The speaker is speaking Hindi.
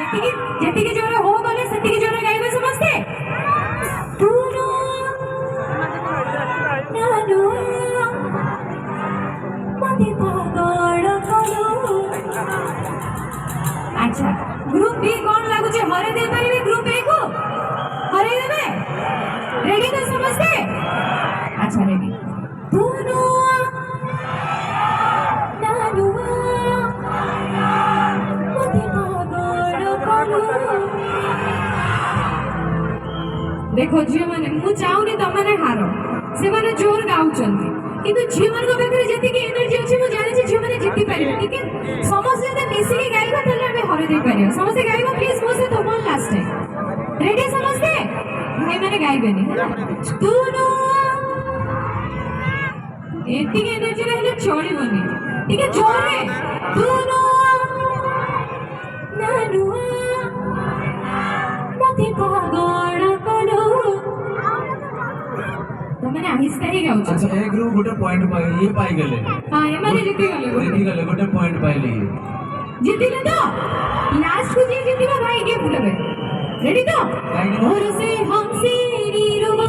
ଯେତିକି ଯେତିକି ଜୋରେ ହୋ ଗଲେ ସେତିକି ଜୋରେ ଗାଇବେ ସମସ୍ତେ। ତୁନୁ ନାନୁ ମତେ ପାଗଳ କରୁ। अच्छा ग्रुप बी कौन लगुचे हरे दे परिवे ग्रुप ए को हरे देबे रेडी तो समझते। अच्छा रेडी तुनु नानु मते पागल करू। देखो झियो माने मु चाहुनी तमने हारो से माने जोर गाउचंती किंतु झियो मन को बेकरे जति की एनर्जी अछि मु जानि छी झियो माने जिति परिवे ठीक है। समस्त जते मिसी के गाइबा तले हमें हरे दे परियो समस्त गाइबा प्लीज मो से तो बोल लास्ट टाइम रेडी समझते भाई माने गाइबेनी तुनु एति के एनर्जी रहले चोड़ीबनी ठीक है जोरे तुनु नानु मते पागल करू। तो मैंने आहिस्ता ही गाउछ। अच्छा ए ग्रुप गोटे पॉइंट पाई ये पाई गेले। हां ए माने जीती गले गोटे पॉइंट पाइले जीतिले तो लास्ट को जी जीतिबा भाई के फुटबे रेडी तो और से हम सीरी रुबा